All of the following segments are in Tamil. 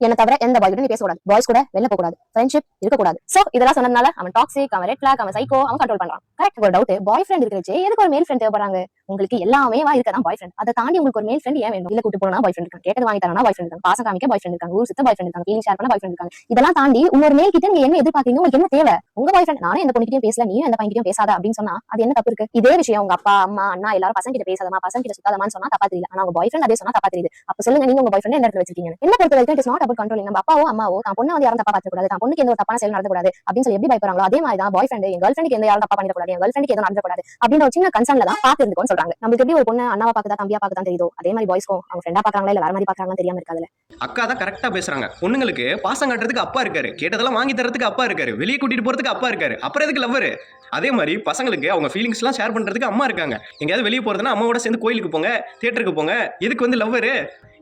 என்ன தவிர எந்த பாய் கூட நீ பேசக்கூடாது, பாய்ஸ் கூட வெளில போக கூடாது, ஃப்ரெண்ட்ஷிப் இருக்கக்கூடாது. சோ இதெல்லாம் சொன்னதுனால அவன் டாக்ஸிக், அவன் ரெட் ஃபிளாக், அவன் சைக்கோ, அவன் கண்ட்ரோல் பண்றான். கரெக்ட். ஒரு டவுட், பாய் ஃப்ரெண்ட் இருக்கிறச்சே எதுக்கு ஒரு மேல் ஃப்ரெண்ட் தேவைப்படுறாங்க? உங்களுக்கு எல்லாமே இருக்கதான் பாய் ஃப்ரெண்ட். அதை தாண்டி உங்களுக்கு ஒரு மேல் ஃப்ரெண்ட் ஏன் வேணும்? இல்ல கூட்டு போனா பாய் ஃப்ரெண்ட் இருக்காங்க, கேட்டது வாங்கி தரனா பாய் ஃப்ரெண்ட் இருக்காங்க, பாசம் காமிக்க பாய் ஃப்ரெண்ட் இருக்காங்க, ஊர் சுத்த பாய் ஃப்ரெண்ட் இருக்காங்க, ஃபீலிங் ஷேர் பண்ண பாய் ஃப்ரெண்ட் இருக்காங்க. இதெல்லாம் தாண்டி இன்னொரு மேல் கிட்ட நீங்க என்ன எதிர்பார்க்கறீங்க? உங்களுக்கு என்ன தேவை? உங்க பாய் ஃப்ரெண்ட் நானே எந்த பொண்ணுகிட்டயும் பேசல, நீயும் எந்த பையன்கிட்டயும் பேசாத அப்படின்னு சொன்னா அது என்ன தப்பு இருக்கு? இதே விஷயம் உங்க அப்பா, அம்மா, அண்ணா எல்லாரும் பசங்க கிட்ட பேசாதமா, பசங்க கிட்ட சுத்தாதமான்னு சொன்னா தப்பா தெரியல. ஆனா உங்க பாய் ஃப்ரெண்ட் அதே சொன்னா தப்பா தெரியுது. அப்ப சொல்லுங்க, நீங்க உங்க பாய் ஃப்ரெண்ட் என்ன இடத்துல வச்சிருக்கீங்க? என்ன பொறுத்த வரைக்கும் இட்ஸ் நாட் அபௌட் கண்ட்ரோலிங். நம்ம அப்பாவோ அம்மாவோ தான் பொண்ணு வந்து யாரும் தப்பா பார்த்துக்கூடாது, தான் பொண்ணுக்கு எந்த ஒரு தப்பான செயல் நடக்கக்கூடாது அப்படின்னு சொல்லி எப்படி பயப்படுறாங்களோ அதே மாதிரி தான் பாய் ஃப்ரெண்ட் என் கேர்ள் ஃப்ரெண்டுக்கு எந்த யாரும் தப்பா பண்ணிடக்கூடாது, என் கேர்ள் ஃப்ரெண்டுக்கு எதுவும் நடக்கக்கூடாது அப்படின்ற ஒரு சின்ன கன்சர்ன்ல தான் பார்த்து இருந்துக்கோன்னு சொல்றாங்க. நமக்கு எப்படி ஒரு பொண்ணு அண்ணாவா பார்க்கதா தம்பியா பார்க்கதான் தெரியுதோ அதே மாதிரி பாய்ஸ்க்கும் அவங்க ஃப்ரெண்டா பாக்குறாங்களா இல்ல வேற மாதிரி பாக்குறாங்கன்னு தெரியாம இருக்காதுல்ல. அக்கா தான் கரெக்டா பேசுறாங்க. பொண்ணுங்களுக்கு பாசம் காட்டுறதுக்கு அப்பா இருக்காரு, கேட்டதெல்லாம் வாங்கி தரதுக்கு அப்பா இருக்காரு, வெளியே கூட்டிட்டு போறதுக்கு அப்பா இருக்காரு, அப்புறம் எதுக்கு லவ்வர்? அதே மாதிரி பசங்களுக்கு அவங்க ஃபீலிங்ஸ் எல்லாம் ஷேர் பண்றதுக்கு அம்மா இருக்காங்க. எங்கேயாவது வெளியே போறதுன்னா அம்மாவோட சேர்ந்து கோயிலுக்கு போங்க, தியேட்டருக்கு போங்க, எதுக்கு வந்து லவ்வர்?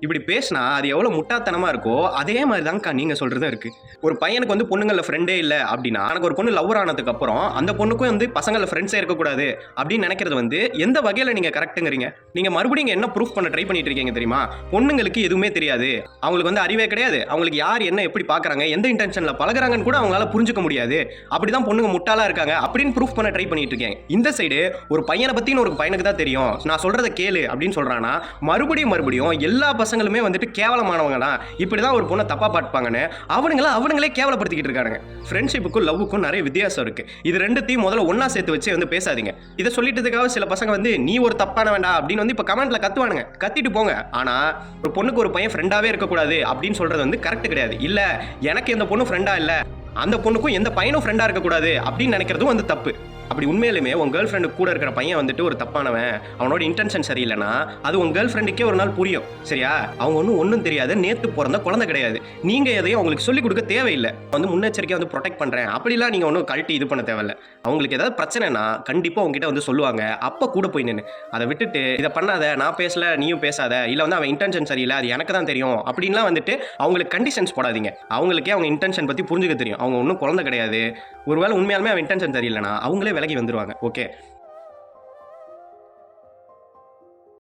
இப்படி பேசினா அது எவ்வளவு முட்டாத்தனமா இருக்கோ அதே மாதிரி தான்க்கா நீங்க சொல்றதும் இருக்கு. ஒரு பையனுக்கு வந்து பொண்ணுங்கள ஃப்ரெண்டே இல்லை அப்படின்னா எனக்கு ஒரு பொண்ணு லவ்வர் ஆனதுக்கு அப்புறம் அந்த பொண்ணுக்கும் வந்து பசங்கள ஃப்ரெண்ட்ஸே இருக்கக்கூடாது அப்படின்னு நினைக்கிறது வந்து எந்த வகையில நீங்க கரெக்ட்டுங்கிறீங்க? நீங்க மறுபடியும் என்ன ப்ரூஃப் பண்ண ட்ரை பண்ணிட்டு இருக்கீங்க தெரியுமா? பொண்ணுங்களுக்கு எதுவுமே தெரியாது, அவங்களுக்கு வந்து அறிவே கிடையாது, அவங்களுக்கு யார் என்ன எப்படி பாக்குறாங்க, எந்த இன்டென்ஷன்ல பழகுறாங்கன்னு கூட அவங்களால புரிஞ்சுக்க முடியாது, அப்படிதான் பொண்ணுங்க முட்டாளா இருக்காங்க அப்படின்னு ப்ரூஃப் பண்ண ட்ரை பண்ணிட்டு இருக்கேன். இந்த சைடு ஒரு பையனை பத்தின ஒரு பையனுக்கு தான் தெரியும், நான் சொல்றதை கேளு அப்படின்னு சொல்றானா மறுபடியும் எல்லா பசங்களுமே வந்துட்டு கேவலமானவங்கடா, இப்படிதான் ஒரு பொண்ணை தப்பா பார்ப்பாங்கன்னு அவனுங்களே கேவலப்படுத்திக்கிட்டு இருக்காங்க. ஃப்ரெண்ட்ஷிப்புக்கும் லவ்வுக்கும் நிறைய வித்தியாசம் இருக்கு. இது ரெண்டுத்தையும் முதல்ல ஒன்னா சேர்த்து வச்சு வந்து பேசாதீங்க. இதை சொல்லிட்டதுக்காக சில பசங்க வந்து நீ ஒரு தப்பான வேண்டாம் அப்படின்னு வந்து இப்ப கமெண்ட்ல கத்துவானுங்க, கத்திட்டு போங்க. ஆனா ஒரு பொண்ணுக்கு ஒரு பையன் ஃப்ரெண்டாவே இருக்கக்கூடாது அப்படின்னு சொல்றது வந்து கரெக்ட் கிடையாது. இல்ல எனக்கு எந்த பொண்ணு ஃப்ரெண்டா இல்ல, அந்த பொண்ணுக்கும் எந்த பையனும் ஃப்ரெண்டா இருக்கக்கூடாது அப்படின்னு நினைக்கிறதும் வந்து தப்பு. அப்படி உண்மையிலுமே உங்க கேர்ள் ஃப்ரெண்டு கூட இருக்கிற பையன் வந்துட்டு ஒரு தப்பானவன், அவனோட இன்டென்ஷன் சரியில்லைன்னா அது உங்க கேர்ள் ஃப்ரெண்டுக்கே ஒரு நாள் புரியும். சரியா? அவங்க ஒன்றும் தெரியாது, நேத்து பிறந்த குழந்தை கிடையாது, நீங்க எதையும் அவங்களுக்கு சொல்லிக் கொடுக்க தேவையில்லை. வந்து முன்னெச்சரிக்கையா வந்து ப்ரொடெக்ட் பண்றேன் அப்படிலாம் நீங்க ஒன்றும் கழட்டி இது பண்ண தேவையில்லை. அவங்களுக்கு ஏதாவது பிரச்சனைனா கண்டிப்பா உங்ககிட்ட வந்து சொல்லுவாங்க, அப்ப கூட போய் நின்று அதை விட்டுட்டு இதை பண்ணாத, நான் பேசல நீயும் பேசாத, இல்லை வந்து அவன் இன்டென்ஷன் சரியில்லை அது எனக்கு தான் தெரியும் அப்படின்லாம் வந்துட்டு அவங்களுக்கு கண்டிஷன்ஸ் போடாதீங்க. அவங்களுக்கே அவங்க இன்டென்ஷன் பத்தி புரிஞ்சுக்க தெரியும், அவங்க ஒன்றும் குழந்தை கிடையாது. ஒருவேளை உண்மையாலுமே அவன் இன்டென்ஷன் சரியில்லைனா அவங்களே விலகி வந்துருவாங்க. ஓகே.